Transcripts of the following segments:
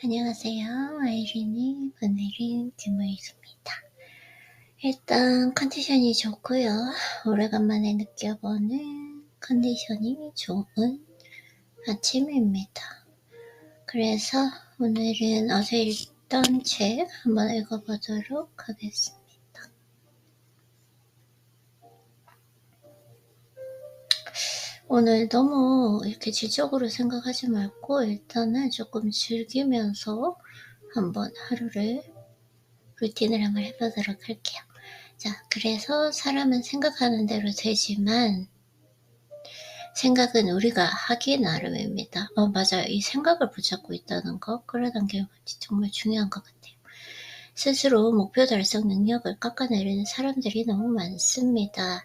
안녕하세요. 아이린이 보내린 규모입니다. 일단 컨디션이 좋고요. 오래간만에 느껴보는 컨디션이 좋은 아침입니다. 그래서 오늘은 어제 읽던 책 한번 읽어보도록 하겠습니다. 오늘 너무 이렇게 지적으로 생각하지 말고 일단은 조금 즐기면서 한번 하루를 루틴을 한번 해보도록 할게요. 자, 그래서 사람은 생각하는 대로 되지만 생각은 우리가 하기 나름입니다. 맞아요. 이 생각을 붙잡고 있다는 거 끌어당기는 것이 정말 중요한 것 같아요. 스스로 목표 달성 능력을 깎아내리는 사람들이 너무 많습니다.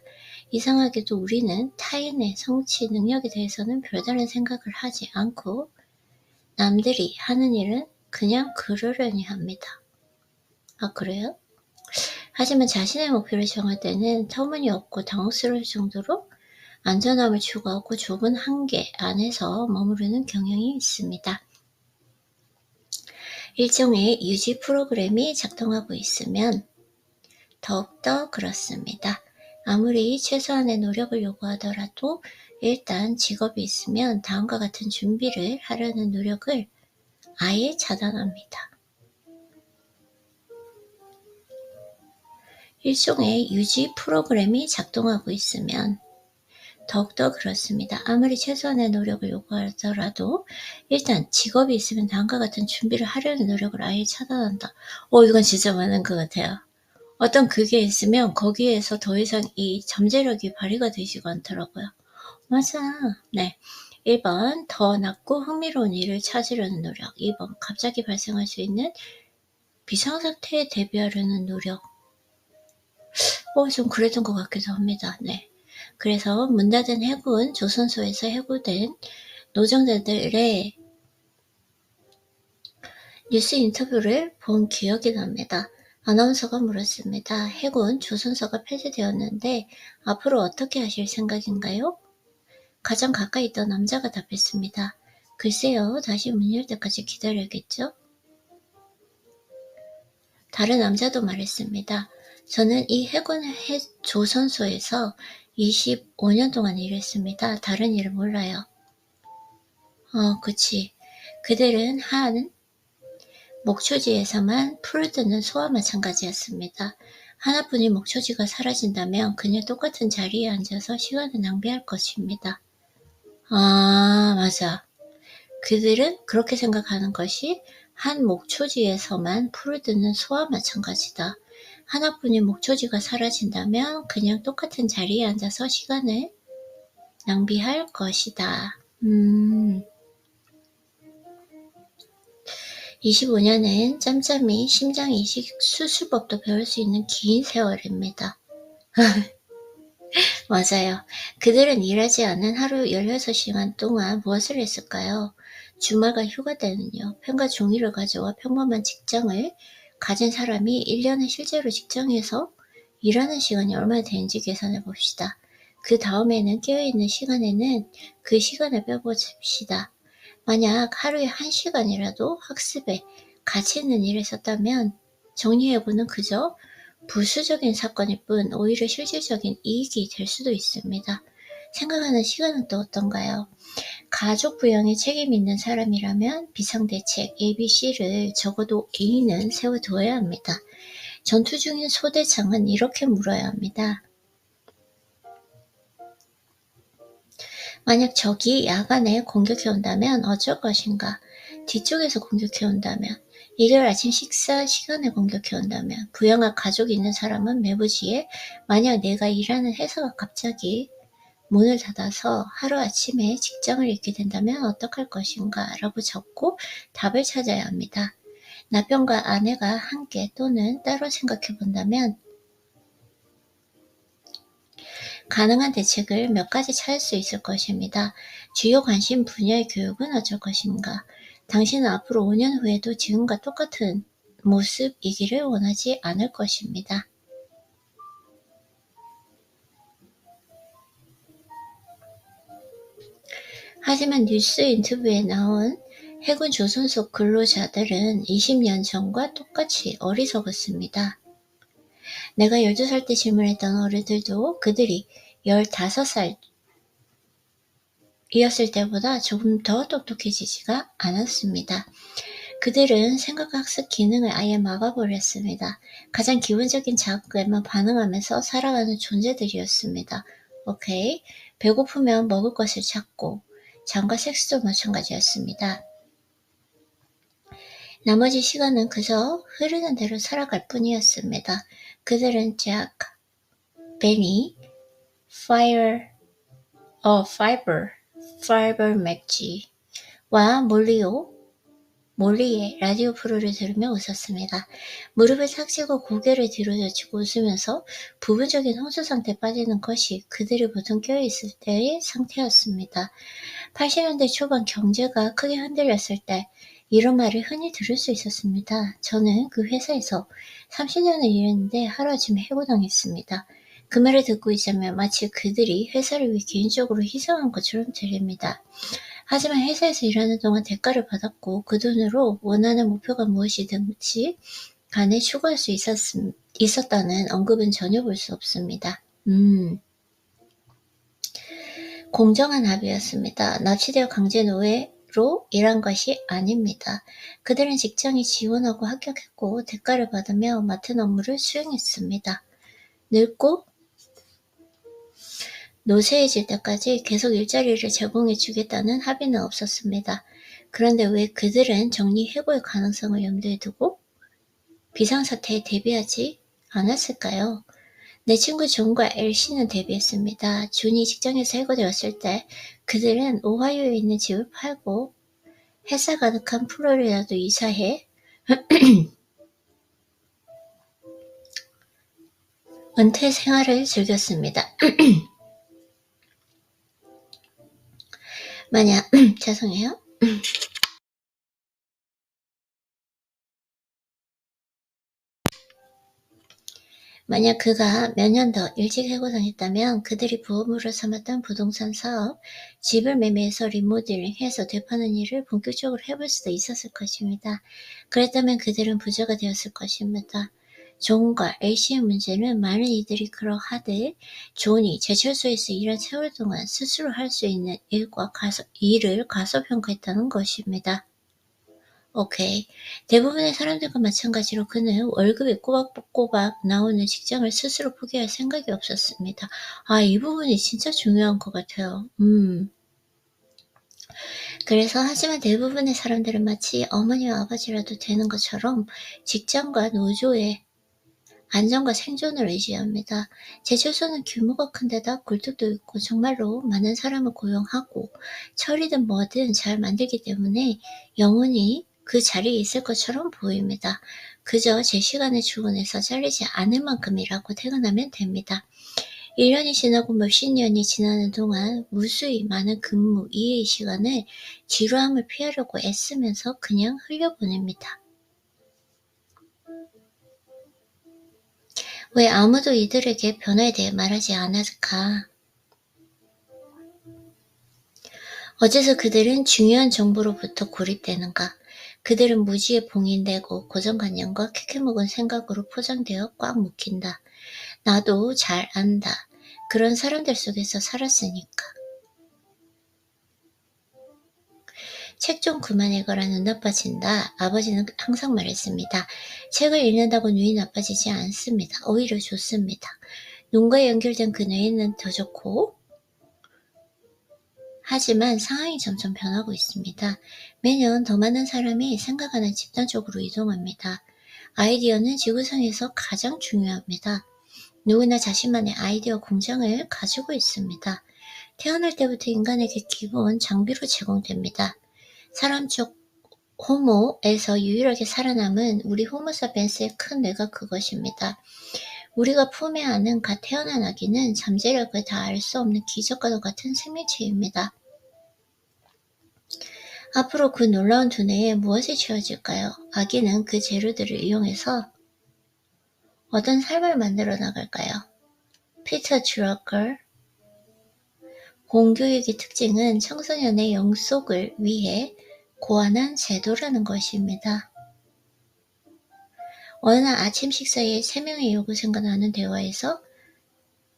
이상하게도 우리는 타인의 성취 능력에 대해서는 별다른 생각을 하지 않고 남들이 하는 일은 그냥 그러려니 합니다. 아, 그래요? 하지만 자신의 목표를 정할 때는 터무니없고 당혹스러울 정도로 안전함을 추구하고 좁은 한계 안에서 머무르는 경향이 있습니다. 일종의 유지 프로그램이 작동하고 있으면 더욱더 그렇습니다. 아무리 최소한의 노력을 요구하더라도 일단 직업이 있으면 다음과 같은 준비를 하려는 노력을 아예 차단합니다. 일종의 유지 프로그램이 작동하고 있으면 더욱더 그렇습니다. 아무리 최소한의 노력을 요구하더라도 일단 직업이 있으면 다음과 같은 준비를 하려는 노력을 아예 차단한다. 이건 진짜 맞는 것 같아요. 어떤 그게 있으면 거기에서 더 이상 이 잠재력이 발휘가 되지가 않더라고요. 맞아. 네. 1번 더 낫고 흥미로운 일을 찾으려는 노력. 2번 갑자기 발생할 수 있는 비상사태에 대비하려는 노력. 좀 그랬던 것 같기도 합니다. 네. 그래서 문 닫은 해군 조선소에서 해고된 노정자들의 뉴스 인터뷰를 본 기억이 납니다. 아나운서가 물었습니다. 해군 조선소가 폐지되었는데 앞으로 어떻게 하실 생각인가요? 가장 가까이 있던 남자가 답했습니다. 글쎄요, 다시 문 열 때까지 기다려야겠죠? 다른 남자도 말했습니다. 저는 이 해군 조선소에서 25년 동안 일했습니다. 다른 일을 몰라요. 그치. 그들은 한 목초지에서만 풀을 뜯는 소와 마찬가지였습니다. 하나뿐인 목초지가 사라진다면 그냥 똑같은 자리에 앉아서 시간을 낭비할 것입니다. 맞아. 그들은 그렇게 생각하는 것이 한 목초지에서만 풀을 뜯는 소와 마찬가지다. 하나뿐인 목초지가 사라진다면 그냥 똑같은 자리에 앉아서 시간을 낭비할 것이다. 25년은 짬짬이 심장 이식 수술법도 배울 수 있는 긴 세월입니다. 맞아요. 그들은 일하지 않은 하루 16시간 동안 무엇을 했을까요? 주말과 휴가 때는요. 펜과 종이를 가져와 평범한 직장을 가진 사람이 1년에 실제로 직장에서 일하는 시간이 얼마나 되는지 계산해 봅시다. 그 다음에는 깨어있는 시간에는 그 시간을 빼봅시다. 만약 하루에 1시간이라도 학습에 가치 있는 일을 썼다면 정리해보는 그저 부수적인 사건일 뿐 오히려 실질적인 이익이 될 수도 있습니다. 생각하는 시간은 또 어떤가요? 가족 부양에 책임 있는 사람이라면 비상대책 ABC를 적어도 A는 세워두어야 합니다. 전투 중인 소대장은 이렇게 물어야 합니다. 만약 적이 야간에 공격해온다면 어쩔 것인가? 뒤쪽에서 공격해온다면? 일요일 아침 식사 시간에 공격해온다면? 부양할 가족이 있는 사람은 매부지에 만약 내가 일하는 회사가 갑자기 문을 닫아서 하루아침에 직장을 잃게 된다면 어떡할 것인가? 라고 적고 답을 찾아야 합니다. 남편과 아내가 함께 또는 따로 생각해 본다면 가능한 대책을 몇 가지 찾을 수 있을 것입니다. 주요 관심 분야의 교육은 어쩔 것인가? 당신은 앞으로 5년 후에도 지금과 똑같은 모습이기를 원하지 않을 것입니다. 하지만 뉴스 인터뷰에 나온 해군 조선소 근로자들은 20년 전과 똑같이 어리석었습니다. 내가 12살 때 질문했던 어른들도 그들이 15살이었을 때보다 조금 더 똑똑해지지가 않았습니다. 그들은 생각학습 기능을 아예 막아버렸습니다. 가장 기본적인 자극에만 반응하면서 살아가는 존재들이었습니다. 오케이. 배고프면 먹을 것을 찾고, 잠과 섹스도 마찬가지였습니다. 나머지 시간은 그저 흐르는 대로 살아갈 뿐이었습니다. 그들은 잭, 베니, 파이버 맥지와 몰리의 라디오 프로를 들으며 웃었습니다. 무릎을 탁 치고 고개를 뒤로 젖히고 웃으면서 부분적인 혼수 상태에 빠지는 것이 그들이 보통 깨어있을 때의 상태였습니다. 80년대 초반 경제가 크게 흔들렸을 때 이런 말을 흔히 들을 수 있었습니다. 저는 그 회사에서 30년을 일했는데 하루아침에 해고당했습니다. 그 말을 듣고 있자면 마치 그들이 회사를 위해 개인적으로 희생한 것처럼 들립니다. 하지만 회사에서 일하는 동안 대가를 받았고 그 돈으로 원하는 목표가 무엇이든지 간에 추구할 수 있었다는 언급은 전혀 볼 수 없습니다. 공정한 합의였습니다. 납치되어 강제노예로 일한 것이 아닙니다. 그들은 직장에 지원하고 합격했고 대가를 받으며 맡은 업무를 수행했습니다. 늙고 노쇠해질 때까지 계속 일자리를 제공해 주겠다는 합의는 없었습니다. 그런데 왜 그들은 정리해고의 가능성을 염두에 두고 비상사태에 대비하지 않았을까요? 내 친구 존과 엘씨는 대비했습니다. 존이 직장에서 해고되었을 때 그들은 오하이오에 있는 집을 팔고 햇살 가득한 플로리다도 이사해 은퇴 생활을 즐겼습니다. 만약 죄송해요. 만약 그가 몇 년 더 일찍 해고당했다면 그들이 부업으로 삼았던 부동산 사업, 집을 매매해서 리모델링해서 되파는 일을 본격적으로 해볼 수도 있었을 것입니다. 그랬다면 그들은 부자가 되었을 것입니다. 존과 엘씨의 문제는 많은 이들이 그러하되 존이 제철소에서 일한 세월 동안 스스로 할 수 있는 일을 가소평가했다는 것입니다. 오케이. 대부분의 사람들과 마찬가지로 그는 월급이 꼬박꼬박 나오는 직장을 스스로 포기할 생각이 없었습니다. 이 부분이 진짜 중요한 것 같아요. 그래서 하지만 대부분의 사람들은 마치 어머니와 아버지라도 되는 것처럼 직장과 노조의 안정과 생존을 의지합니다. 제철소는 규모가 큰 데다 굴뚝도 있고 정말로 많은 사람을 고용하고 철이든 뭐든 잘 만들기 때문에 영원히 그 자리에 있을 것처럼 보입니다. 그저 제 시간에 출근해서 잘리지 않을 만큼이라고 퇴근하면 됩니다. 1년이 지나고 몇십 년이 지나는 동안 무수히 많은 근무 이해의 시간을 지루함을 피하려고 애쓰면서 그냥 흘려보냅니다. 왜 아무도 이들에게 변화에 대해 말하지 않았을까? 어째서 그들은 중요한 정보로부터 고립되는가? 그들은 무지에 봉인되고 고정관념과 캐캐묵은 생각으로 포장되어 꽉 묶인다. 나도 잘 안다. 그런 사람들 속에서 살았으니까. 책 좀 그만 읽어라. 눈 나빠진다. 아버지는 항상 말했습니다. 책을 읽는다고 눈이 나빠지지 않습니다. 오히려 좋습니다. 눈과 연결된 그 뇌는 더 좋고 하지만 상황이 점점 변하고 있습니다. 매년 더 많은 사람이 생각하는 집단 쪽으로 이동합니다. 아이디어는 지구상에서 가장 중요합니다. 누구나 자신만의 아이디어 공장을 가지고 있습니다. 태어날 때부터 인간에게 기본 장비로 제공됩니다. 사람 쪽 호모에서 유일하게 살아남은 우리 호모사피엔스의 큰 뇌가 그것입니다. 우리가 품에 안은 갓 태어난 아기는 잠재력을 다 알 수 없는 기적과도 같은 생명체입니다. 앞으로 그 놀라운 두뇌에 무엇이 채워질까요? 아기는 그 재료들을 이용해서 어떤 삶을 만들어 나갈까요? 피터 드러커 공교육의 특징은 청소년의 영속을 위해 고안한 제도라는 것입니다. 어느 날 아침 식사에 3명의 여고생과 나눈 대화에서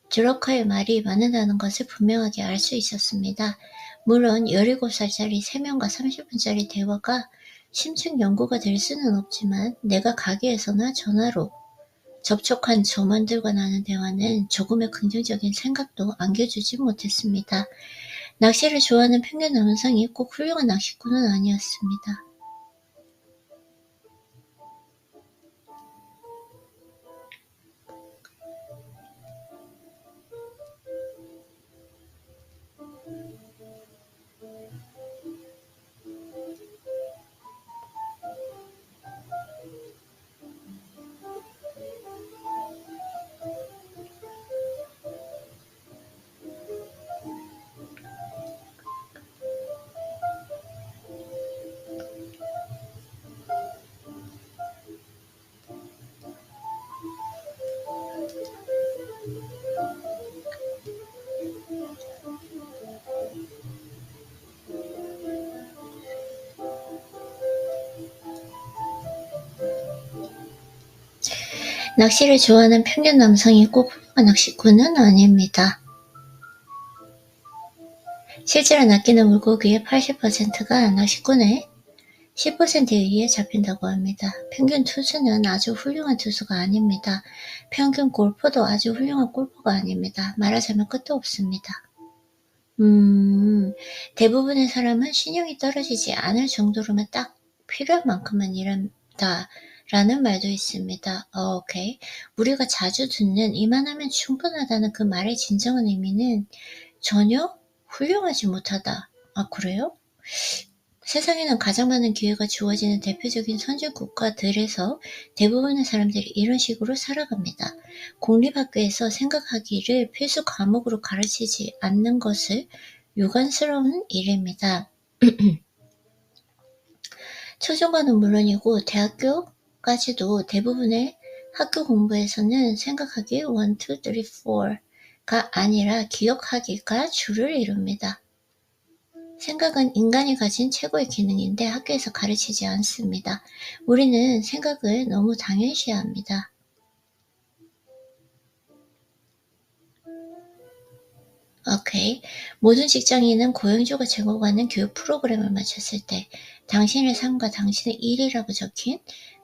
드러커의 말이 맞는다는 것을 분명하게 알 수 있었습니다. 물론 17살짜리 3명과 30분짜리 대화가 심층 연구가 될 수는 없지만 내가 가게에서나 전화로 접촉한 점원들과 나눈 대화는 조금의 긍정적인 생각도 안겨주지 못했습니다. 낚시를 좋아하는 평균 남성이 꼭 훌륭한 낚시꾼은 아니었습니다. 낚시를 좋아하는 평균 남성이 꼭 훌륭한 낚시꾼은 아닙니다. 실제로 낚이는 물고기의 80%가 낚시꾼의 10%에 의해 잡힌다고 합니다. 평균 투수는 아주 훌륭한 투수가 아닙니다. 평균 골퍼도 아주 훌륭한 골퍼가 아닙니다. 말하자면 끝도 없습니다. 대부분의 사람은 신용이 떨어지지 않을 정도로만 딱 필요한 만큼만 일한다. 라는 말도 있습니다. 오케이. 우리가 자주 듣는 이만하면 충분하다는 그 말의 진정한 의미는 전혀 훌륭하지 못하다. 아, 그래요? 세상에는 가장 많은 기회가 주어지는 대표적인 선진 국가들에서 대부분의 사람들이 이런 식으로 살아갑니다. 공립학교에서 생각하기를 필수 과목으로 가르치지 않는 것을 유감스러운 일입니다. 초중고는 물론이고 대학교까지도 대부분의 학교 공부에서는 생각하기 1, 2, 3, 4가 아니라 기억하기가 주를 이룹니다. 생각은 인간이 가진 최고의 기능인데 학교에서 가르치지 않습니다. 우리는 생각을 너무 당연시합니다. 오케이. 모든 직장인은 고용주가 제공하는 교육 프로그램을 마쳤을 때 당신의 삶과 당신의 일이라고 적힌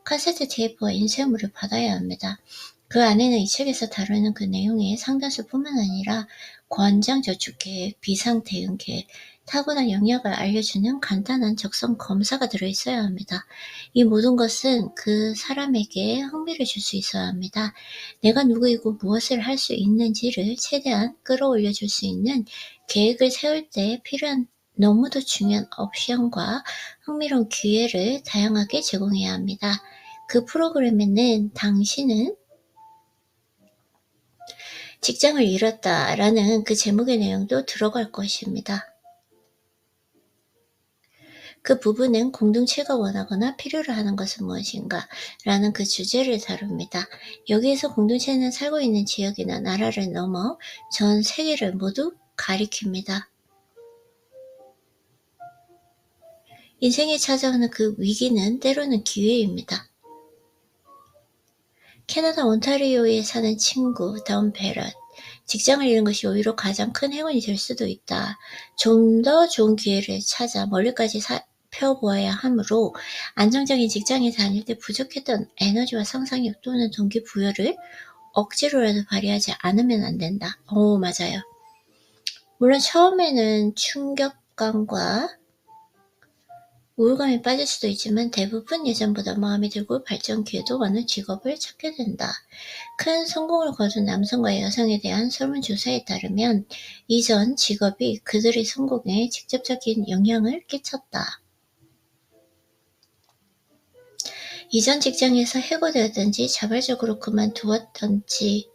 카세트 테이프와 인쇄물을 받아야 합니다. 그 안에는 이 책에서 다루는 그 내용의 상당수뿐만 아니라 권장저축계획, 비상대응계획, 타고난 영역을 알려주는 간단한 적성 검사가 들어있어야 합니다. 이 모든 것은 그 사람에게 흥미를 줄 수 있어야 합니다. 내가 누구이고 무엇을 할 수 있는지를 최대한 끌어올려 줄 수 있는 계획을 세울 때 필요한 너무도 중요한 옵션과 흥미로운 기회를 다양하게 제공해야 합니다. 그 프로그램에는 당신은 직장을 잃었다 라는 그 제목의 내용도 들어갈 것입니다. 그 부분은 공동체가 원하거나 필요로 하는 것은 무엇인가 라는 그 주제를 다룹니다. 여기에서 공동체는 살고 있는 지역이나 나라를 넘어 전 세계를 모두 가리킵니다. 인생에 찾아오는 그 위기는 때로는 기회입니다. 캐나다 온타리오에 사는 친구 던 베럿, 직장을 잃은 것이 오히려 가장 큰 행운이 될 수도 있다. 좀 더 좋은 기회를 찾아 멀리까지 살펴보아야 하므로 안정적인 직장에 다닐 때 부족했던 에너지와 상상력 또는 동기부여를 억지로라도 발휘하지 않으면 안 된다. 맞아요. 물론 처음에는 충격감과 우울감에 빠질 수도 있지만 대부분 예전보다 마음이 들고 발전 기회도 많은 직업을 찾게 된다. 큰 성공을 거둔 남성과 여성에 대한 설문조사에 따르면 이전 직업이 그들의 성공에 직접적인 영향을 끼쳤다. 이전 직장에서 해고되었든지 자발적으로 그만두었든지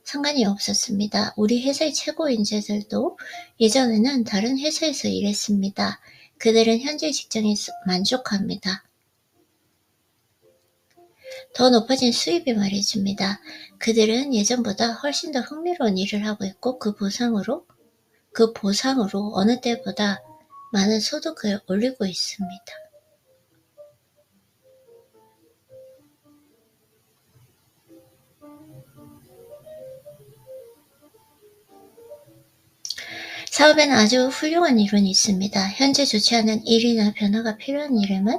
상관이 없었습니다. 우리 회사의 최고 인재들도 예전에는 다른 회사에서 일했습니다. 그들은 현재 직장에서 만족합니다. 더 높아진 수입이 말해줍니다. 그들은 예전보다 훨씬 더 흥미로운 일을 하고 있고 그 보상으로 어느 때보다 많은 소득을 올리고 있습니다. 사업에는 아주 훌륭한 이론이 있습니다. 현재 좋지 않은 일이나 변화가 필요한 일에만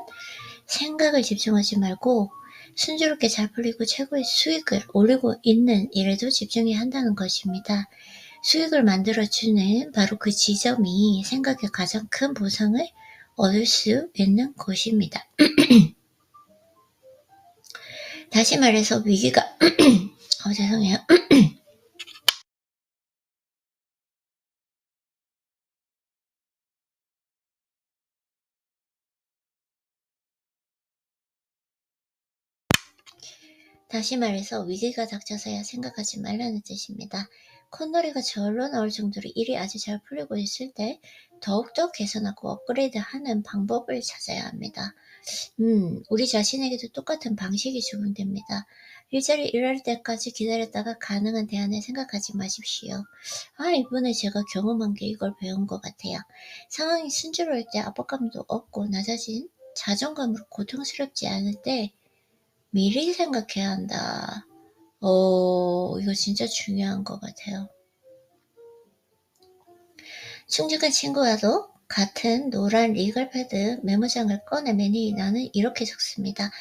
생각을 집중하지 말고 순조롭게 잘 풀리고 최고의 수익을 올리고 있는 일에도 집중해야 한다는 것입니다. 수익을 만들어주는 바로 그 지점이 생각의 가장 큰 보상을 얻을 수 있는 곳입니다. 다시 말해서 위기가 죄송해요. 다시 말해서 위기가 닥쳐서야 생각하지 말라는 뜻입니다. 콧노래가 절로 나올 정도로 일이 아주 잘 풀리고 있을 때 더욱더 개선하고 업그레이드하는 방법을 찾아야 합니다. 우리 자신에게도 똑같은 방식이 적용됩니다. 일자리 일할 때까지 기다렸다가 가능한 대안을 생각하지 마십시오. 이번에 제가 경험한 게 이걸 배운 것 같아요. 상황이 순조로울 때 압박감도 없고 낮아진 자존감으로 고통스럽지 않을 때 미리 생각해야 한다. 이거 진짜 중요한 것 같아요. 충직한 친구와도 같은 노란 리글패드 메모장을 꺼내매니 나는 이렇게 적습니다.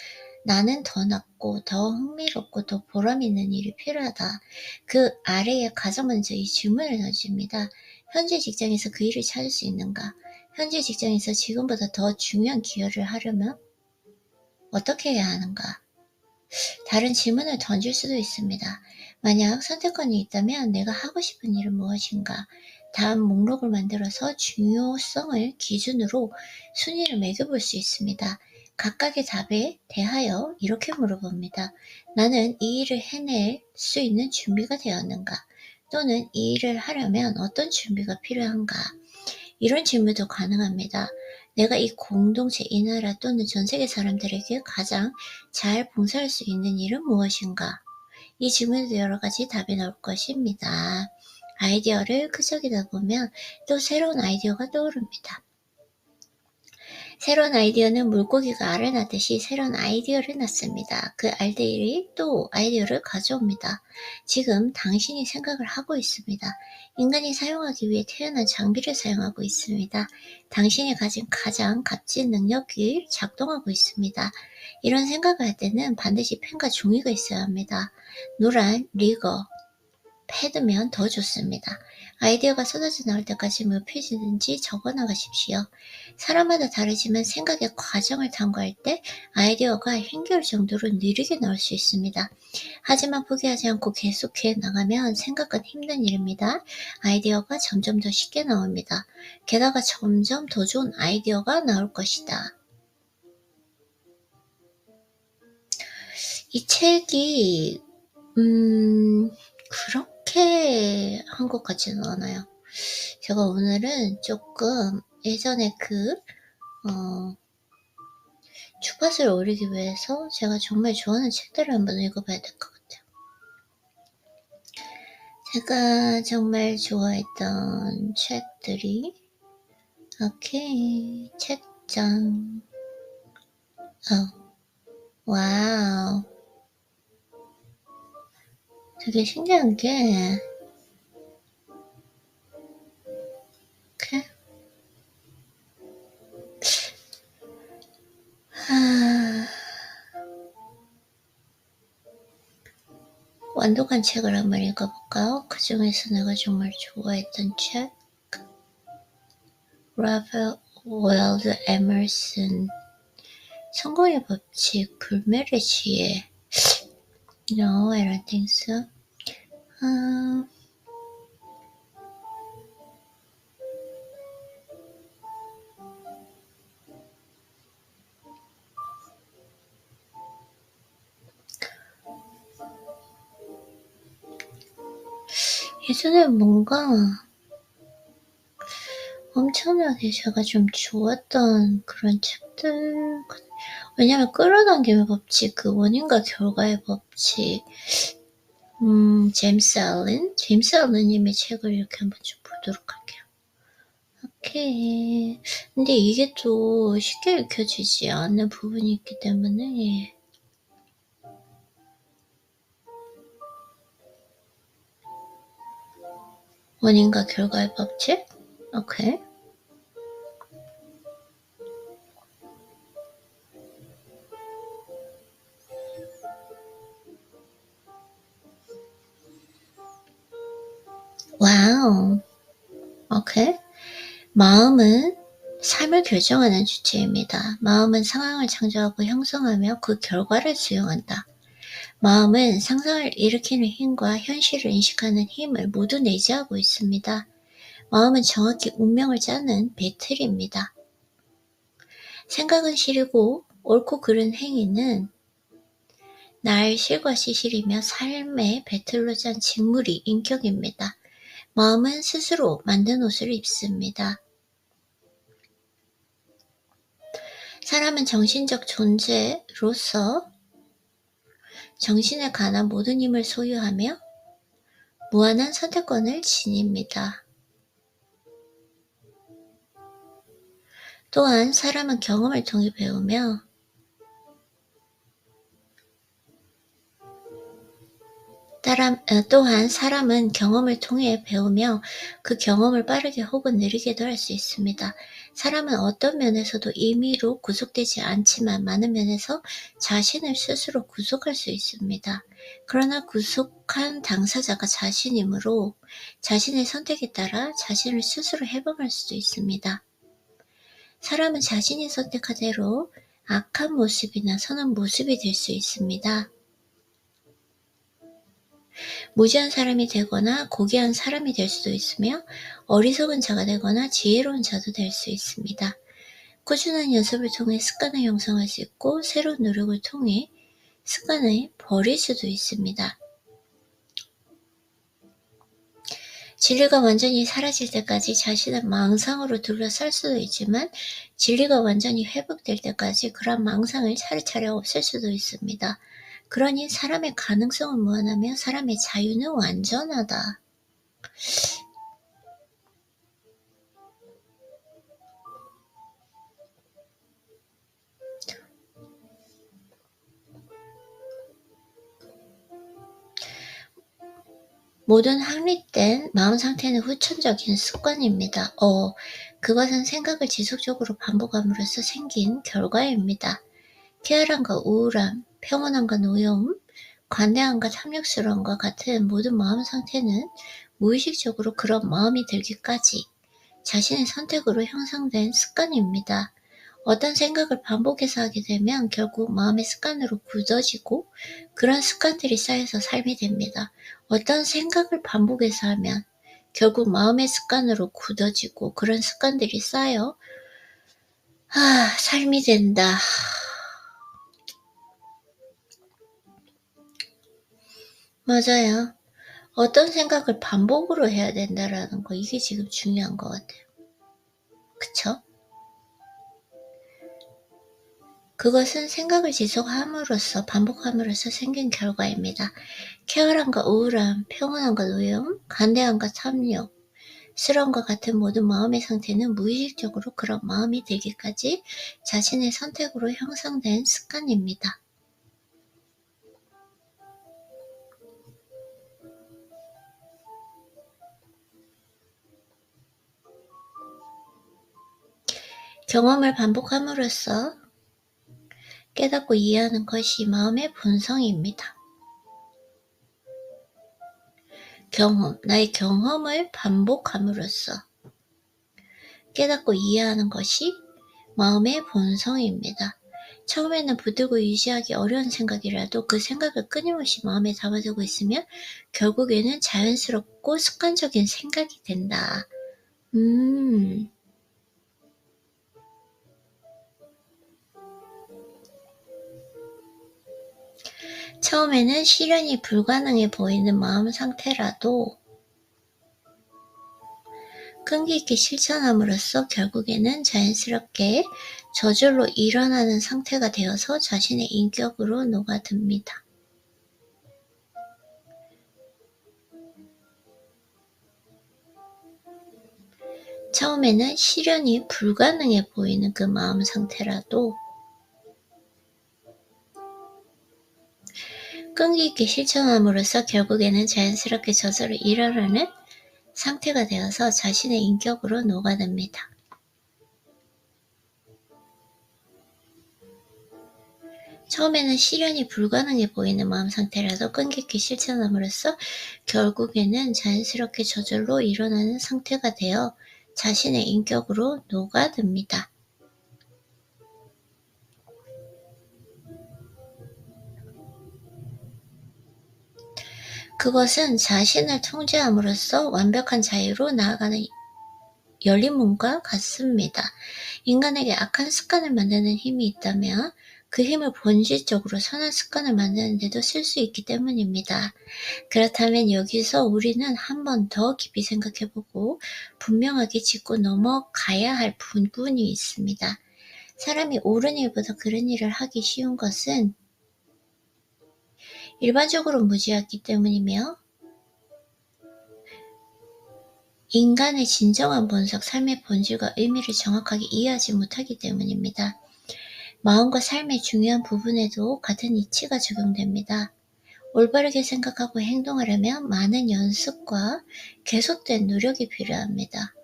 나는 더 낫고 더 흥미롭고 더 보람있는 일이 필요하다. 그 아래에 가장 먼저 이 질문을 던집니다. 현재 직장에서 그 일을 찾을 수 있는가? 현재 직장에서 지금보다 더 중요한 기여를 하려면 어떻게 해야 하는가? 다른 질문을 던질 수도 있습니다. 만약 선택권이 있다면 내가 하고 싶은 일은 무엇인가? 다음 목록을 만들어서 중요성을 기준으로 순위를 매겨볼 수 있습니다. 각각의 답에 대하여 이렇게 물어봅니다. 나는 이 일을 해낼 수 있는 준비가 되었는가? 또는 이 일을 하려면 어떤 준비가 필요한가? 이런 질문도 가능합니다. 내가 이 공동체, 이 나라 또는 전 세계 사람들에게 가장 잘 봉사할 수 있는 일은 무엇인가? 이 질문에도 여러 가지 답이 나올 것입니다. 아이디어를 끄적이다 보면 또 새로운 아이디어가 떠오릅니다. 새로운 아이디어는 물고기가 알을 낳듯이 새로운 아이디어를 낳습니다. 그 알들이 또 아이디어를 가져옵니다. 지금 당신이 생각을 하고 있습니다. 인간이 사용하기 위해 태어난 장비를 사용하고 있습니다. 당신이 가진 가장 값진 능력이 작동하고 있습니다. 이런 생각을 할 때는 반드시 펜과 종이가 있어야 합니다. 노란 리거, 패드면 더 좋습니다. 아이디어가 쏟아져 나올 때까지 몇 페이지든지 적어 나가십시오. 사람마다 다르지만 생각의 과정을 탐구할 때 아이디어가 힘겨울 정도로 느리게 나올 수 있습니다. 하지만 포기하지 않고 계속해 나가면 생각은 힘든 일입니다. 아이디어가 점점 더 쉽게 나옵니다. 게다가 점점 더 좋은 아이디어가 나올 것이다. 이 책이 그렇게 한 것 같지는 않아요. 제가 오늘은 조금 예전에 주파수를 올리기 위해서 제가 정말 좋아하는 책들을 한번 읽어봐야 될 것 같아요. 제가 정말 좋아했던 책들이 오케이 책장 와우 되게 신기한 게 오케이 완독한 책을 한번 읽어볼까요? 그 중에서 내가 정말 좋아했던 책 라벨 월드 에머슨 성공의 법칙 불멸의 지혜 No, I don't think so. 예전에 뭔가 엄청나게 제가 좀 좋았던 그런 책들 왜냐면 끌어당김의 법칙, 그 원인과 결과의 법칙 제임스 알렌님의 책을 이렇게 한번 좀 보도록 할게요. 오케이. 근데 이게 또 쉽게 읽혀지지 않는 부분이 있기 때문에 원인과 결과의 법칙? 오케이. 와우. 오케이. 마음은 삶을 결정하는 주체입니다. 마음은 상황을 창조하고 형성하며 그 결과를 수용한다. 마음은 상상을 일으키는 힘과 현실을 인식하는 힘을 모두 내재하고 있습니다. 마음은 정확히 운명을 짜는 배틀입니다. 생각은 실이고 옳고 그른 행위는 나의 실과 시실이며 삶의 배틀로 짠 직물이 인격입니다. 마음은 스스로 만든 옷을 입습니다. 사람은 정신적 존재로서 정신에 관한 모든 힘을 소유하며 무한한 선택권을 지닙니다. 또한 사람은 경험을 통해 배우며 또한 사람은 경험을 통해 배우며 그 경험을 빠르게 혹은 느리게도 할 수 있습니다. 사람은 어떤 면에서도 임의로 구속되지 않지만 많은 면에서 자신을 스스로 구속할 수 있습니다. 그러나 구속한 당사자가 자신이므로 자신의 선택에 따라 자신을 스스로 해방할 수도 있습니다. 사람은 자신이 선택한 대로 악한 모습이나 선한 모습이 될 수 있습니다. 무지한 사람이 되거나 고귀한 사람이 될 수도 있으며 어리석은 자가 되거나 지혜로운 자도 될 수 있습니다. 꾸준한 연습을 통해 습관을 형성할 수 있고 새로운 노력을 통해 습관을 버릴 수도 있습니다. 진리가 완전히 사라질 때까지 자신을 망상으로 둘러쌀 수도 있지만 진리가 완전히 회복될 때까지 그런 망상을 차례차례 없앨 수도 있습니다. 그러니 사람의 가능성은 무한하며 사람의 자유는 완전하다. 모든 확립된 마음 상태는 후천적인 습관입니다. 그것은 생각을 지속적으로 반복함으로써 생긴 결과입니다. 쾌활함과 우울함, 평온함과 노여움, 관대함과 탐욕스러움과 같은 모든 마음 상태는 무의식적으로 그런 마음이 들기까지 자신의 선택으로 형성된 습관입니다. 어떤 생각을 반복해서 하게 되면 결국 마음의 습관으로 굳어지고 그런 습관들이 쌓여서 삶이 됩니다. 어떤 생각을 반복해서 하면 결국 마음의 습관으로 굳어지고 그런 습관들이 쌓여 삶이 된다. 맞아요. 어떤 생각을 반복으로 해야 된다라는 거 이게 지금 중요한 것 같아요. 그쵸? 그것은 생각을 지속함으로써 반복함으로써 생긴 결과입니다. 쾌활함과 우울함, 평온함과 노여움, 관대함과 탐욕, 스러움과 같은 모든 마음의 상태는 무의식적으로 그런 마음이 되기까지 자신의 선택으로 형성된 습관입니다. 경험을 반복함으로써 깨닫고 이해하는 것이 마음의 본성입니다. 나의 경험을 반복함으로써 깨닫고 이해하는 것이 마음의 본성입니다. 처음에는 붙들고 유지하기 어려운 생각이라도 그 생각을 끊임없이 마음에 담아두고 있으면 결국에는 자연스럽고 습관적인 생각이 된다. 처음에는 실현이 불가능해 보이는 마음 상태라도 끈기 있게 실천함으로써 결국에는 자연스럽게 저절로 일어나는 상태가 되어서 자신의 인격으로 녹아듭니다. 처음에는 실현이 불가능해 보이는 그 마음 상태라도 끈기 있게 실천함으로써 결국에는 자연스럽게 저절로 일어나는 상태가 되어서 자신의 인격으로 녹아듭니다. 처음에는 실현이 불가능해 보이는 마음 상태라도 끈기 있게 실천함으로써 결국에는 자연스럽게 저절로 일어나는 상태가 되어 자신의 인격으로 녹아듭니다. 그것은 자신을 통제함으로써 완벽한 자유로 나아가는 열린 문과 같습니다. 인간에게 악한 습관을 만드는 힘이 있다면 그 힘을 본질적으로 선한 습관을 만드는 데도 쓸 수 있기 때문입니다. 그렇다면 여기서 우리는 한 번 더 깊이 생각해보고 분명하게 짚고 넘어가야 할 부분이 있습니다. 사람이 옳은 일보다 그른 일을 하기 쉬운 것은 일반적으로 무지하기 때문이며 인간의 진정한 본성, 삶의 본질과 의미를 정확하게 이해하지 못하기 때문입니다. 마음과 삶의 중요한 부분에도 같은 이치가 적용됩니다. 올바르게 생각하고 행동하려면 많은 연습과 계속된 노력이 필요합니다.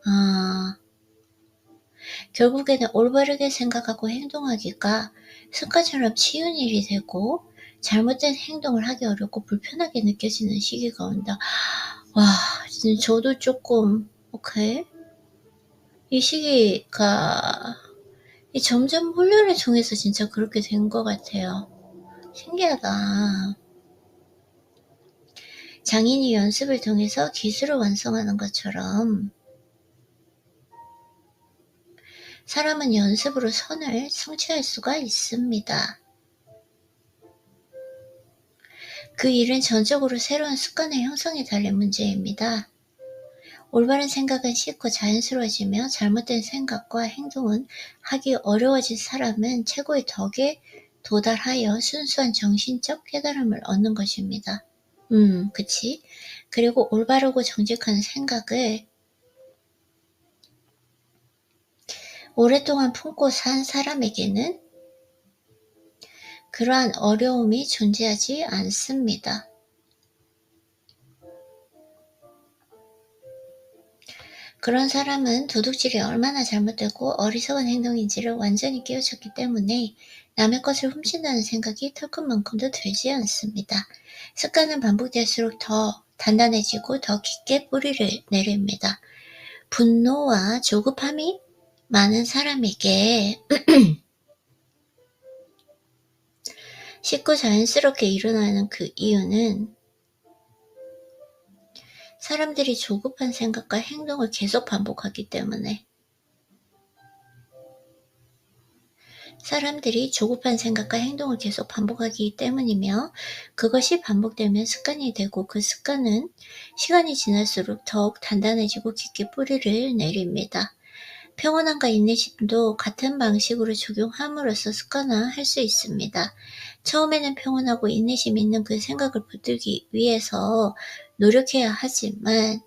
결국에는 올바르게 생각하고 행동하기가 습관처럼 쉬운 일이 되고 잘못된 행동을 하기 어렵고 불편하게 느껴지는 시기가 온다. 와, 진짜 저도 조금 오케이. 이 시기가 점점 훈련을 통해서 진짜 그렇게 된 것 같아요. 신기하다. 장인이 연습을 통해서 기술을 완성하는 것처럼 사람은 연습으로 선을 성취할 수가 있습니다. 그 일은 전적으로 새로운 습관의 형성에 달린 문제입니다. 올바른 생각은 쉽고 자연스러워지며 잘못된 생각과 행동은 하기 어려워진 사람은 최고의 덕에 도달하여 순수한 정신적 깨달음을 얻는 것입니다. 그치? 그리고 올바르고 정직한 생각을 오랫동안 품고 산 사람에게는 그러한 어려움이 존재하지 않습니다. 그런 사람은 도둑질이 얼마나 잘못되고 어리석은 행동인지를 완전히 깨우쳤기 때문에 남의 것을 훔친다는 생각이 털끝만큼도 들지 않습니다. 습관은 반복될수록 더 단단해지고 더 깊게 뿌리를 내립니다. 분노와 조급함이 많은 사람에게 쉽고 자연스럽게 일어나는 그 이유는 사람들이 조급한 생각과 행동을 계속 반복하기 때문에 사람들이 조급한 생각과 행동을 계속 반복하기 때문이며 그것이 반복되면 습관이 되고 그 습관은 시간이 지날수록 더욱 단단해지고 깊게 뿌리를 내립니다. 평온함과 인내심도 같은 방식으로 적용함으로써 습관화할 수 있습니다. 처음에는 평온하고 인내심 있는 그 생각을 붙들기 위해서 노력해야 하지만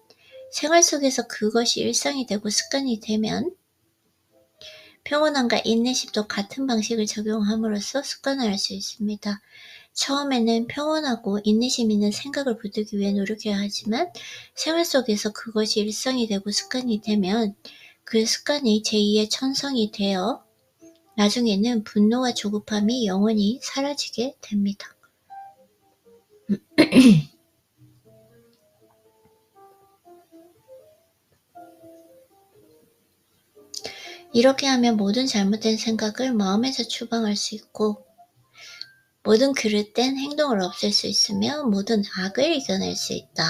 생활 속에서 그것이 일상이 되고 습관이 되면 평온함과 인내심도 같은 방식을 적용함으로써 습관화할 수 있습니다. 처음에는 평온하고 인내심 있는 생각을 붙들기 위해 노력해야 하지만 생활 속에서 그것이 일상이 되고 습관이 되면 그 습관이 제2의 천성이 되어 나중에는 분노와 조급함이 영원히 사라지게 됩니다. 이렇게 하면 모든 잘못된 생각을 마음에서 추방할 수 있고 모든 그릇된 행동을 없앨 수 있으며 모든 악을 이겨낼 수 있다.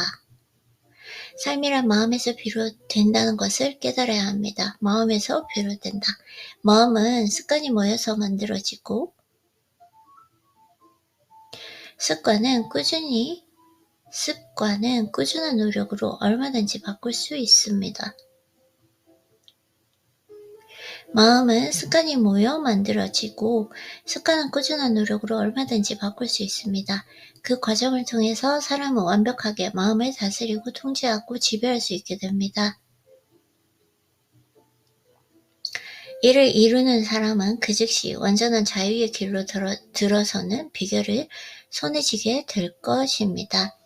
삶이란 마음에서 비롯된다는 것을 깨달아야 합니다. 마음에서 비롯된다. 마음은 습관이 모여서 만들어지고 습관은 꾸준한 노력으로 얼마든지 바꿀 수 있습니다. 마음은 습관이 모여 만들어지고 습관은 꾸준한 노력으로 얼마든지 바꿀 수 있습니다. 그 과정을 통해서 사람은 완벽하게 마음을 다스리고 통제하고 지배할 수 있게 됩니다. 이를 이루는 사람은 그 즉시 완전한 자유의 길로 들어서는 비결을 손에 쥐게 될 것입니다.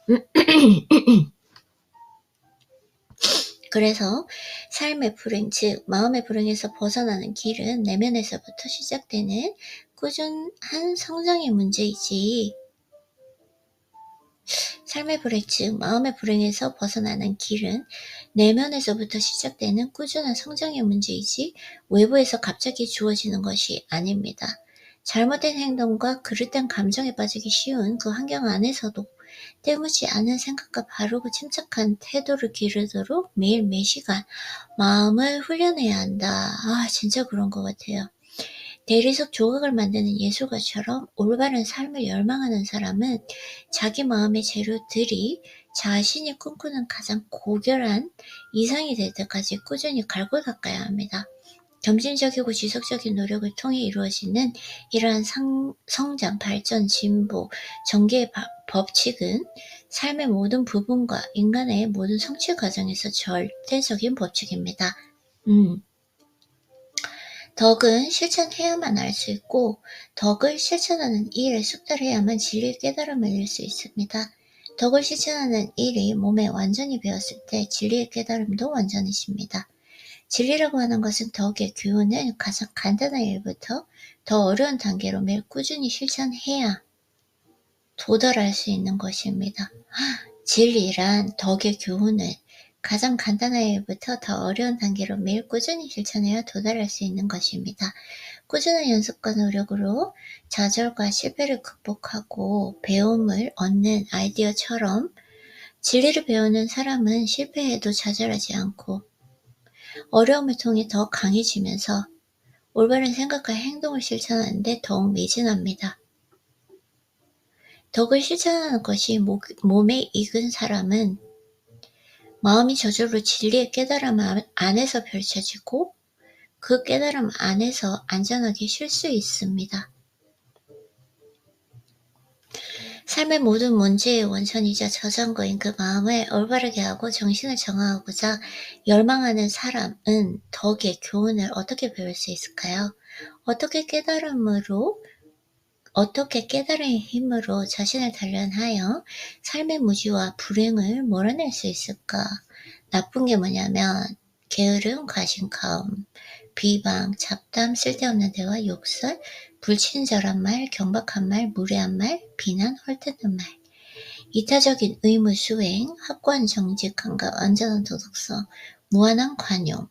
그래서 삶의 불행, 즉 마음의 불행에서 벗어나는 길은 내면에서부터 시작되는 꾸준한 성장의 문제이지, 삶의 불행, 즉 마음의 불행에서 벗어나는 길은 내면에서부터 시작되는 꾸준한 성장의 문제이지 외부에서 갑자기 주어지는 것이 아닙니다. 잘못된 행동과 그릇된 감정에 빠지기 쉬운 그 환경 안에서도 때묻지 않은 생각과 바르고 침착한 태도를 기르도록 매일 매시간 마음을 훈련해야 한다. 진짜 그런 것 같아요. 대리석 조각을 만드는 예술가처럼 올바른 삶을 열망하는 사람은 자기 마음의 재료들이 자신이 꿈꾸는 가장 고결한 이상이 될 때까지 꾸준히 갈고 닦아야 합니다. 점진적이고 지속적인 노력을 통해 이루어지는 이러한 성장, 발전, 진보, 전개의 법칙은 삶의 모든 부분과 인간의 모든 성취 과정에서 절대적인 법칙입니다. 덕은 실천해야만 알 수 있고 덕을 실천하는 일에 숙달해야만 진리의 깨달음을 이룰 수 있습니다. 덕을 실천하는 일이 몸에 완전히 배었을 때 진리의 깨달음도 완전해집니다. 진리라고 하는 것은 덕의 교훈을 가장 간단한 일부터 더 어려운 단계로 매일 꾸준히 실천해야 도달할 수 있는 것입니다. 진리란 덕의 교훈을 가장 간단한 일부터 더 어려운 단계로 매일 꾸준히 실천해야 도달할 수 있는 것입니다. 꾸준한 연습과 노력으로 좌절과 실패를 극복하고 배움을 얻는 아이디어처럼 진리를 배우는 사람은 실패해도 좌절하지 않고 어려움을 통해 더 강해지면서 올바른 생각과 행동을 실천하는데 더욱 매진합니다. 덕을 실천하는 것이 몸에 익은 사람은 마음이 저절로 진리의 깨달음 안에서 펼쳐지고 그 깨달음 안에서 안전하게 쉴 수 있습니다. 삶의 모든 문제의 원천이자 저장고인 그 마음을 올바르게 하고 정신을 정화하고자 열망하는 사람은 덕의 교훈을 어떻게 배울 수 있을까요? 어떻게 깨달음의 힘으로 자신을 단련하여 삶의 무지와 불행을 몰아낼 수 있을까? 나쁜 게 뭐냐면 게으름, 과신카음, 비방, 잡담, 쓸데없는 대화, 욕설, 불친절한 말, 경박한 말, 무례한 말, 비난, 헐뜯는 말, 이타적인 의무 수행, 확고한 정직함과 완전한 도덕성, 무한한 관용,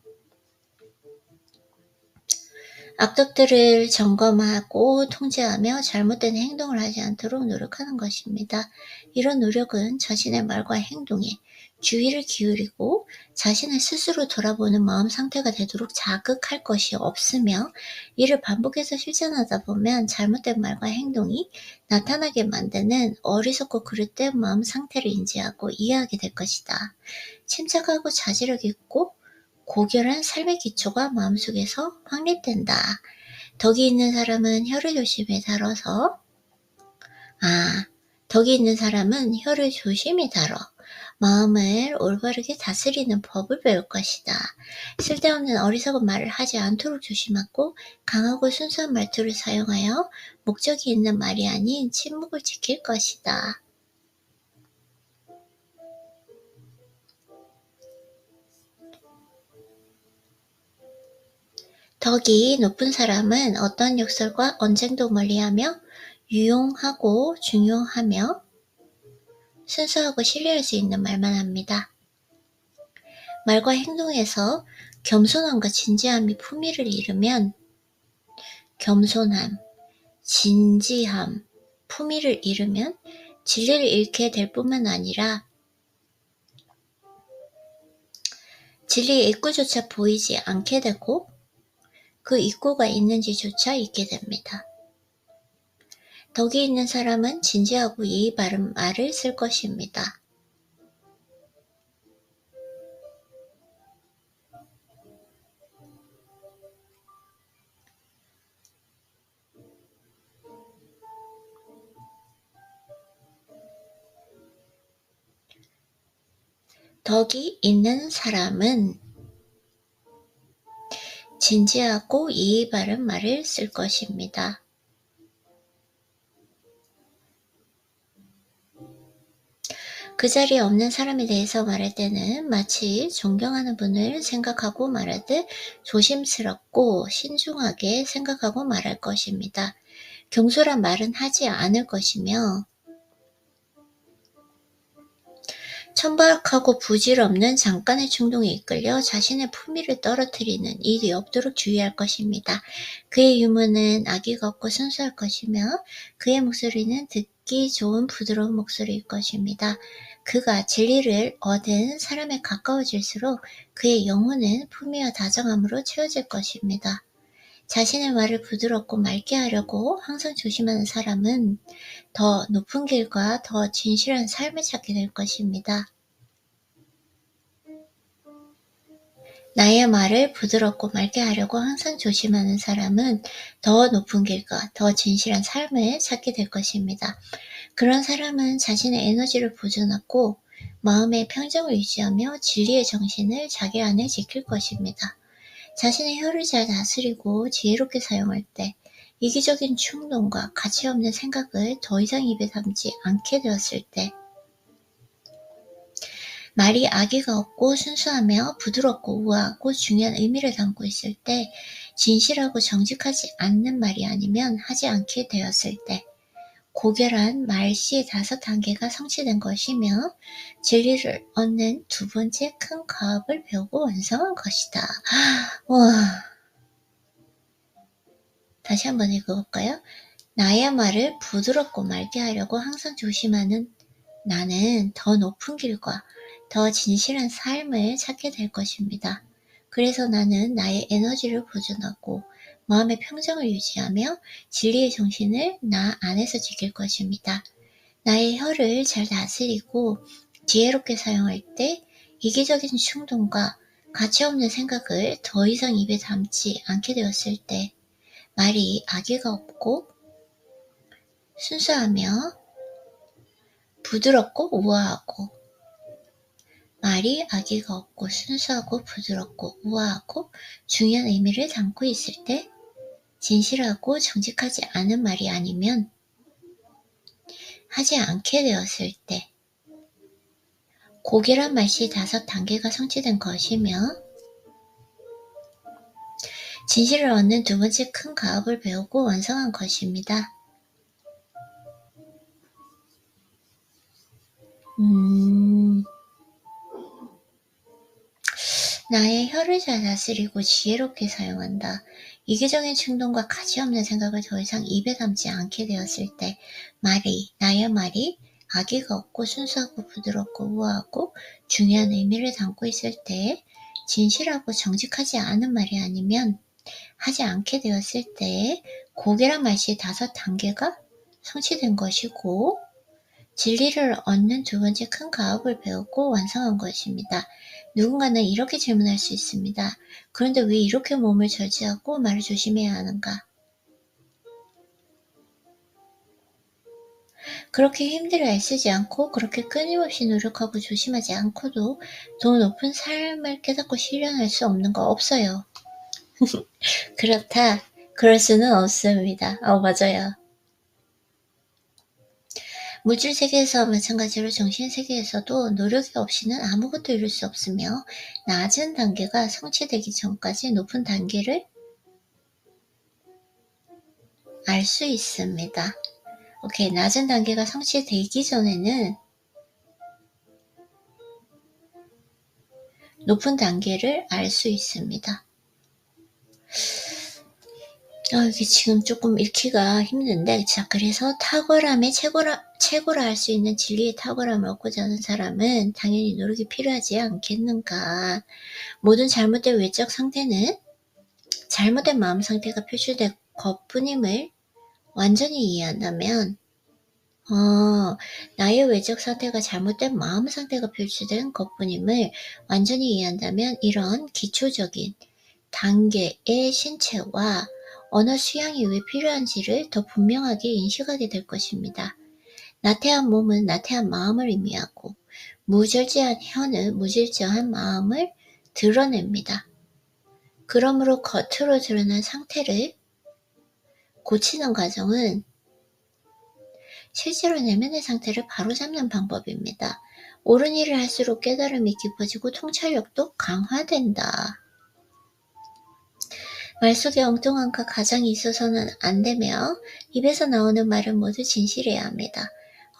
악덕들을 점검하고 통제하며 잘못된 행동을 하지 않도록 노력하는 것입니다. 이런 노력은 자신의 말과 행동에 주의를 기울이고 자신을 스스로 돌아보는 마음 상태가 되도록 자극할 것이 없으며 이를 반복해서 실천하다 보면 잘못된 말과 행동이 나타나게 만드는 어리석고 그릇된 마음 상태를 인지하고 이해하게 될 것이다. 침착하고 자제력 있고 고결한 삶의 기초가 마음속에서 확립된다. 덕이 있는 사람은 혀를 조심히 다뤄서 마음을 올바르게 다스리는 법을 배울 것이다. 쓸데없는 어리석은 말을 하지 않도록 조심하고 강하고 순수한 말투를 사용하여 목적이 있는 말이 아닌 침묵을 지킬 것이다. 덕이 높은 사람은 어떤 욕설과 언쟁도 멀리하며 유용하고 중요하며 순수하고 신뢰할 수 있는 말만 합니다. 말과 행동에서 겸손함과 진지함이 품위를 잃으면 겸손함, 진지함, 품위를 잃으면 진리를 잃게 될 뿐만 아니라 진리의 입구조차 보이지 않게 되고 그 입구가 있는지조차 잊게 됩니다. 덕이 있는 사람은 진지하고 예의 바른 말을 쓸 것입니다. 덕이 있는 사람은 진지하고 예의 바른 말을 쓸 것입니다. 그 자리에 없는 사람에 대해서 말할 때는 마치 존경하는 분을 생각하고 말하듯 조심스럽고 신중하게 생각하고 말할 것입니다. 경솔한 말은 하지 않을 것이며 천박하고 부질없는 잠깐의 충동에 이끌려 자신의 품위를 떨어뜨리는 일이 없도록 주의할 것입니다. 그의 유머는 악의가 없고 순수할 것이며 그의 목소리는 듣기 좋은 부드러운 목소리일 것입니다. 그가 진리를 얻은 사람에 가까워질수록 그의 영혼은 품위와 다정함으로 채워질 것입니다. 자신의 말을 부드럽고 맑게 하려고 항상 조심하는 사람은 더 높은 길과 더 진실한 삶을 찾게 될 것입니다. 나의 말을 부드럽고 맑게 하려고 항상 조심하는 사람은 더 높은 길과 더 진실한 삶을 찾게 될 것입니다. 그런 사람은 자신의 에너지를 보존하고 마음의 평정을 유지하며 진리의 정신을 자기 안에 지킬 것입니다. 자신의 혀를 잘 다스리고 지혜롭게 사용할 때 이기적인 충동과 가치 없는 생각을 더 이상 입에 담지 않게 되었을 때 말이 악의가 없고 순수하며 부드럽고 우아하고 중요한 의미를 담고 있을 때 진실하고 정직하지 않는 말이 아니면 하지 않게 되었을 때 고결한 말씨의 5단계가 성취된 것이며 진리를 얻는 두 번째 큰 과업을 배우고 완성한 것이다. 와, 다시 한번 읽어볼까요? 나의 말을 부드럽고 맑게 하려고 항상 조심하는 나는 더 높은 길과 더 진실한 삶을 찾게 될 것입니다. 그래서 나는 나의 에너지를 보존하고 마음의 평정을 유지하며 진리의 정신을 나 안에서 지킬 것입니다. 나의 혀를 잘 다스리고 지혜롭게 사용할 때 이기적인 충동과 가치없는 생각을 더 이상 입에 담지 않게 되었을 때 말이 악의가 없고 순수하며 부드럽고 우아하고 말이 악의가 없고 순수하고 부드럽고 우아하고 중요한 의미를 담고 있을 때 진실하고 정직하지 않은 말이 아니면 하지 않게 되었을 때 고결한 말씨 5단계가 성취된 것이며 진실을 얻는 두 번째 큰 과업을 배우고 완성한 것입니다. 나의 혀를 잘 다스리고 지혜롭게 사용한다. 이기적인 충동과 가치없는 생각을 더 이상 입에 담지 않게 되었을 때 나의 말이 악의가 없고 순수하고 부드럽고 우아하고 중요한 의미를 담고 있을 때 진실하고 정직하지 않은 말이 아니면 하지 않게 되었을 때 고결한 말씨 5단계가 성취된 것이고 진리를 얻는 두 번째 큰 과업을 배우고 완성한 것입니다. 누군가는 이렇게 질문할 수 있습니다. 그런데 왜 이렇게 몸을 절제하고 말을 조심해야 하는가? 그렇게 힘들어 애쓰지 않고 그렇게 끊임없이 노력하고 조심하지 않고도 더 높은 삶을 깨닫고 실현할 수 없는 거 없어요. 그렇다. 그럴 수는 없습니다. 맞아요. 물질 세계에서 마찬가지로 정신 세계에서도 노력이 없이는 아무것도 이룰 수 없으며 낮은 단계가 성취되기 전까지 높은 단계를 알 수 있습니다. 오케이, 낮은 단계가 성취되기 전에는 높은 단계를 알 수 있습니다. 이게 지금 조금 읽기가 힘든데, 자, 그래서 탁월함의 최고라 할 수 있는 진리의 탁월함을 얻고자 하는 사람은 당연히 노력이 필요하지 않겠는가. 모든 잘못된 외적 상태는 잘못된 마음 상태가 표출된 것뿐임을 완전히 이해한다면, 나의 외적 상태가 잘못된 마음 상태가 표출된 것뿐임을 완전히 이해한다면 이런 기초적인 단계의 신체와 언어 수양이 왜 필요한지를 더 분명하게 인식하게 될 것입니다. 나태한 몸은 나태한 마음을 의미하고 무절제한 혀는 무절제한 마음을 드러냅니다. 그러므로 겉으로 드러난 상태를 고치는 과정은 실제로 내면의 상태를 바로잡는 방법입니다. 옳은 일을 할수록 깨달음이 깊어지고 통찰력도 강화된다. 말 속에 엉뚱함과 가장이 있어서는 안 되며 입에서 나오는 말은 모두 진실해야 합니다.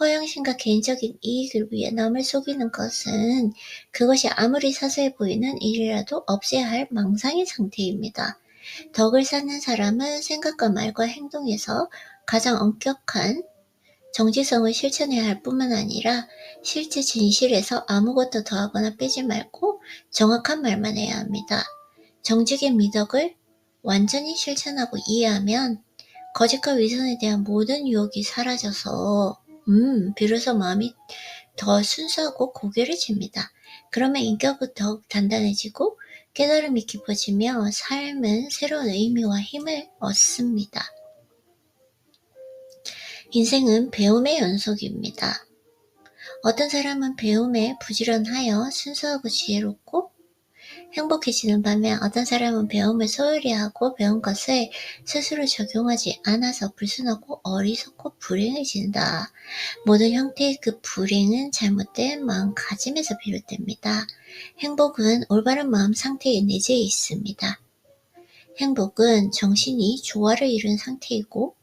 허영심과 개인적인 이익을 위해 남을 속이는 것은 그것이 아무리 사소해 보이는 일이라도 없애야 할 망상의 상태입니다. 덕을 쌓는 사람은 생각과 말과 행동에서 가장 엄격한 정지성을 실천해야 할 뿐만 아니라 실제 진실에서 아무것도 더하거나 빼지 말고 정확한 말만 해야 합니다. 정직의 미덕을 완전히 실천하고 이해하면 거짓과 위선에 대한 모든 유혹이 사라져서 비로소 마음이 더 순수하고 고결해집니다. 그러면 인격은 더욱 단단해지고 깨달음이 깊어지며 삶은 새로운 의미와 힘을 얻습니다. 인생은 배움의 연속입니다. 어떤 사람은 배움에 부지런하여 순수하고 지혜롭고 행복해지는 반면 어떤 사람은 배움을 소홀히 하고 배운 것을 스스로 적용하지 않아서 불순하고 어리석고 불행해진다. 모든 형태의 그 불행은 잘못된 마음가짐에서 비롯됩니다. 행복은 올바른 마음 상태의 내재에 있습니다. 행복은 정신이 조화를 이룬 상태이고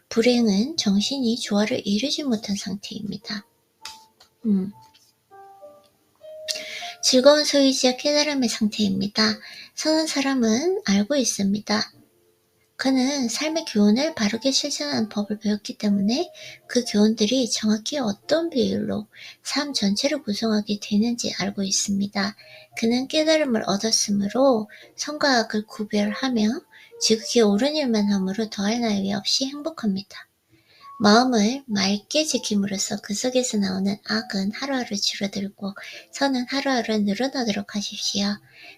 불행은 정신이 조화를 이루지 못한 상태입니다. 즐거운 소유이자 깨달음의 상태입니다. 선한 사람은 알고 있습니다. 그는 삶의 교훈을 바르게 실천하는 법을 배웠기 때문에 그 교훈들이 정확히 어떤 비율로 삶 전체를 구성하게 되는지 알고 있습니다. 그는 깨달음을 얻었으므로 선과 악을 구별하며 지극히 옳은 일만 함으로 더할 나위 없이 행복합니다. 마음을 맑게 지킴으로써 그 속에서 나오는 악은 하루하루 줄어들고 선은 하루하루 늘어나도록 하십시오.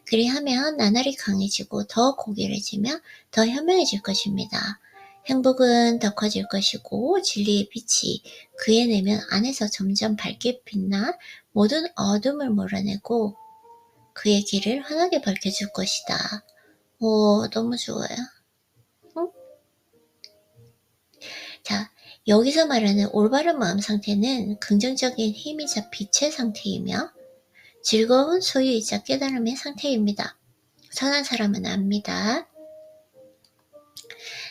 그리하면 나날이 강해지고 더 고결해지며 더 현명해질 것입니다. 행복은 더 커질 것이고 진리의 빛이 그의 내면 안에서 점점 밝게 빛나 모든 어둠을 몰아내고 그의 길을 환하게 밝혀줄 것이다. 오, 너무 좋아요. 응? 자, 여기서 말하는 올바른 마음 상태는 긍정적인 힘이자 빛의 상태이며 즐거운 소유이자 깨달음의 상태입니다. 선한 사람은 압니다.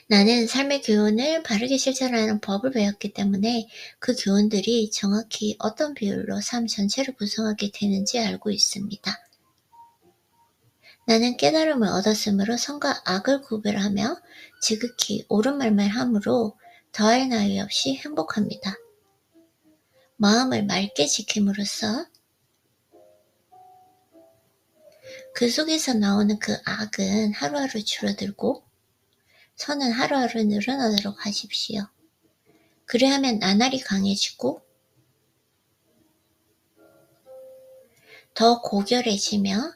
나는 삶의 교훈을 바르게 실천하는 법을 배웠기 때문에 그 교훈들이 정확히 어떤 비율로 삶 전체를 구성하게 되는지 알고 있습니다. 나는 깨달음을 얻었으므로 선과 악을 구별하며 지극히 옳은 말만 함으로 더할 나위 없이 행복합니다. 마음을 맑게 지킴으로써 그 속에서 나오는 그 악은 하루하루 줄어들고 선은 하루하루 늘어나도록 하십시오. 그리하면 나날이 강해지고 더 고결해지며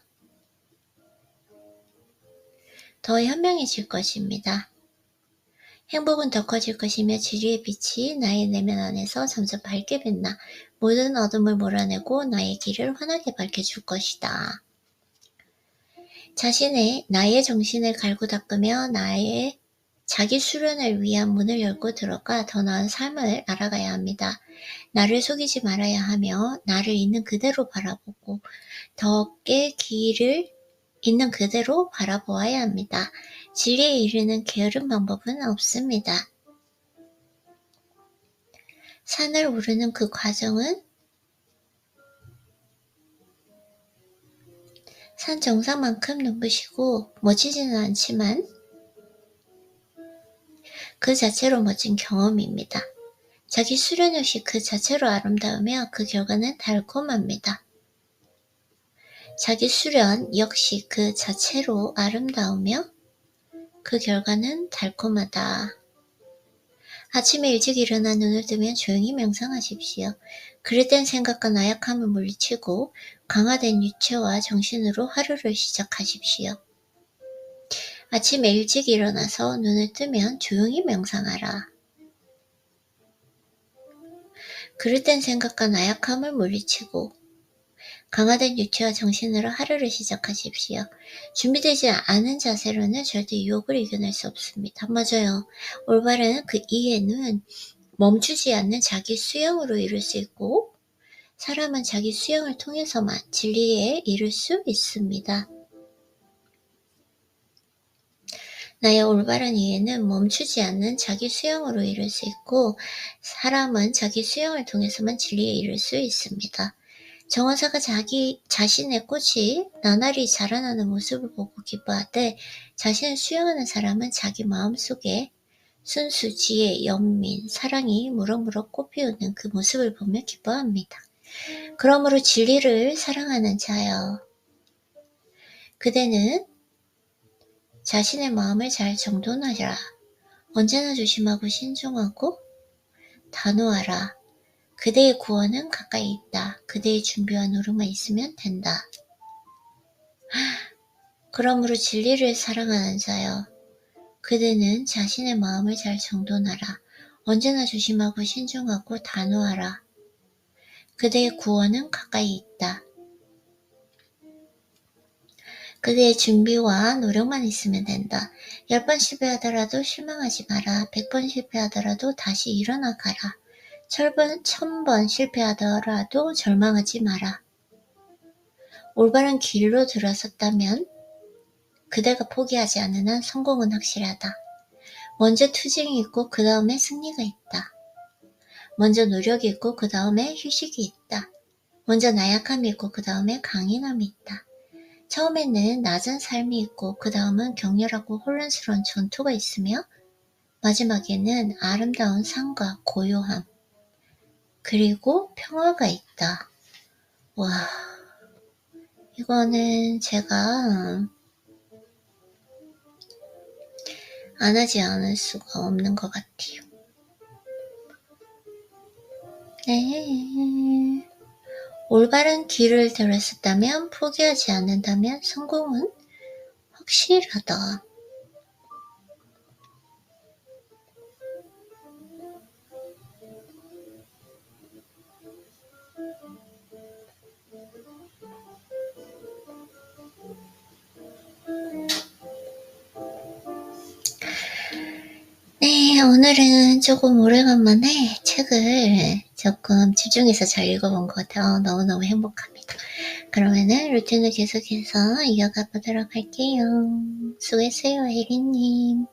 더 현명해질 것입니다. 행복은 더 커질 것이며 진리의 빛이 나의 내면 안에서 점점 밝게 빛나 모든 어둠을 몰아내고 나의 길을 환하게 밝혀줄 것이다. 나의 정신을 갈고 닦으며 나의 자기 수련을 위한 문을 열고 들어가 더 나은 삶을 알아가야 합니다. 나를 속이지 말아야 하며 나를 있는 그대로 바라보고 덕의 길을 있는 그대로 바라보아야 합니다. 진리에 이르는 게으른 방법은 없습니다. 산을 오르는 그 과정은 산 정상만큼 눈부시고 멋지지는 않지만 그 자체로 멋진 경험입니다. 자기 수련 역시 그 자체로 아름다우며 그 결과는 달콤합니다. 자기 수련 역시 그 자체로 아름다우며 그 결과는 달콤하다. 아침에 일찍 일어나 눈을 뜨면 조용히 명상하십시오. 그럴 땐 생각과 나약함을 물리치고 강화된 유체와 정신으로 하루를 시작하십시오. 아침에 일찍 일어나서 눈을 뜨면 조용히 명상하라. 그럴 땐 생각과 나약함을 물리치고 강화된 육체와 정신으로 하루를 시작하십시오. 준비되지 않은 자세로는 절대 유혹을 이겨낼 수 없습니다. 맞아요. 올바른 그 이해는 멈추지 않는 자기 수용으로 이룰 수 있고, 사람은 자기 수용을 통해서만 진리에 이룰 수 있습니다. 나의 올바른 이해는 멈추지 않는 자기 수용으로 이룰 수 있고, 사람은 자기 수용을 통해서만 진리에 이룰 수 있습니다. 정원사가 자신의 꽃이 나날이 자라나는 모습을 보고 기뻐하되, 자신을 수용하는 사람은 자기 마음속에 순수, 지혜, 연민, 사랑이 무럭무럭 꽃피우는 그 모습을 보며 기뻐합니다. 그러므로 진리를 사랑하는 자여, 그대는 자신의 마음을 잘 정돈하라. 언제나 조심하고 신중하고 단호하라. 그대의 구원은 가까이 있다. 그대의 준비와 노력만 있으면 된다. 그러므로 진리를 사랑하는 자여, 그대는 자신의 마음을 잘 정돈하라. 언제나 조심하고 신중하고 단호하라. 그대의 구원은 가까이 있다. 그대의 준비와 노력만 있으면 된다. 10번 실패하더라도 실망하지 마라. 100번 실패하더라도 다시 일어나가라. 1000번 실패하더라도 절망하지 마라. 올바른 길로 들어섰다면 그대가 포기하지 않는 한 성공은 확실하다. 먼저 투쟁이 있고 그 다음에 승리가 있다. 먼저 노력이 있고 그 다음에 휴식이 있다. 먼저 나약함이 있고 그 다음에 강인함이 있다. 처음에는 낮은 삶이 있고 그 다음은 격렬하고 혼란스러운 전투가 있으며, 마지막에는 아름다운 삶과 고요함, 그리고 평화가 있다. 와, 이거는 제가 안 하지 않을 수가 없는 것 같아요. 네. 올바른 길을 들었었다면, 포기하지 않는다면 성공은 확실하다. 네, 오늘은 조금 오래간만에 책을 조금 집중해서 잘 읽어본 것 같아요. 너무너무 행복합니다. 그러면은 루틴을 계속해서 이어가 보도록 할게요. 수고했어요, 혜리님.